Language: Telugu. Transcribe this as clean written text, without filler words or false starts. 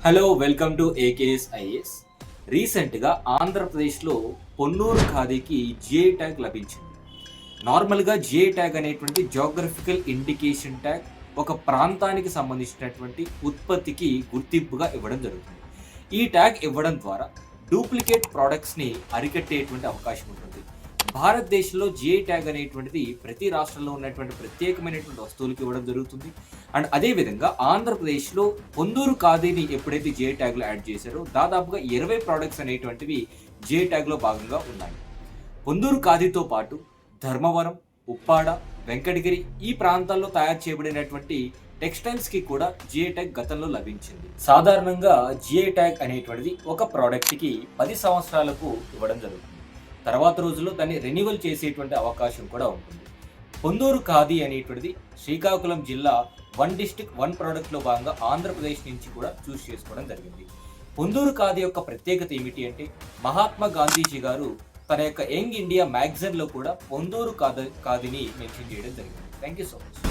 Hello welcome to AKS IAS. రీసెంట్గా ఆంధ్రప్రదేశ్లో పొన్నూరు ఖాదీకి జిఐ ట్యాగ్ లభించింది. నార్మల్గా జిఐ ట్యాగ్ అనేటువంటి జోగ్రఫికల్ ఇండికేషన్ ట్యాగ్ ఒక ప్రాంతానికి సంబంధించినటువంటి ఉత్పత్తికి గుర్తింపుగా ఇవ్వడం జరుగుతుంది. ఈ ట్యాగ్ ఇవ్వడం ద్వారా డూప్లికేట్ ప్రోడక్ట్స్ని అరికట్టేటువంటి అవకాశం ఉంటుంది. భారతదేశంలో జిఐ ట్యాగ్ అనేటువంటిది ప్రతి రాష్ట్రంలో ఉన్నటువంటి ప్రత్యేకమైనటువంటి వస్తువులకు ఇవ్వడం జరుగుతుంది. అండ్ అదేవిధంగా ఆంధ్రప్రదేశ్లో పొందూరు ఖాదీని ఎప్పుడైతే జిఐ ట్యాగ్లో యాడ్ చేశారో దాదాపుగా 20 ప్రోడక్ట్స్ అనేటువంటివి జిఐ ట్యాగ్లో భాగంగా ఉన్నాయి. పొందూరు ఖాదీతో పాటు ధర్మవరం, ఉప్పాడ, వెంకటగిరి ఈ ప్రాంతాల్లో తయారు చేయబడినటువంటి టెక్స్టైల్స్కి కూడా జిఐ ట్యాగ్ గతంలో లభించింది. సాధారణంగా జిఐ ట్యాగ్ అనేటువంటిది ఒక ప్రోడక్ట్కి 10 సంవత్సరాలకు ఇవ్వడం జరుగుతుంది. తర్వాత రోజుల్లో దాన్ని రెన్యువల్ చేసేటువంటి అవకాశం కూడా ఉంటుంది. పొందూరు ఖాదీ అనేటువంటిది శ్రీకాకుళం జిల్లా 1 డిస్ట్రిక్ట్ 1 ప్రోడక్ట్లో భాగంగా ఆంధ్రప్రదేశ్ నుంచి కూడా చూస్ చేసుకోవడం జరిగింది. పొందూరు ఖాదీ యొక్క ప్రత్యేకత ఏమిటి అంటే మహాత్మా గాంధీజీ గారు తన యొక్క యంగ్ ఇండియా మ్యాగజైన్లో కూడా పొందూరు ఖాదీని మెన్షన్ చేయడం జరిగింది. Thank you so much.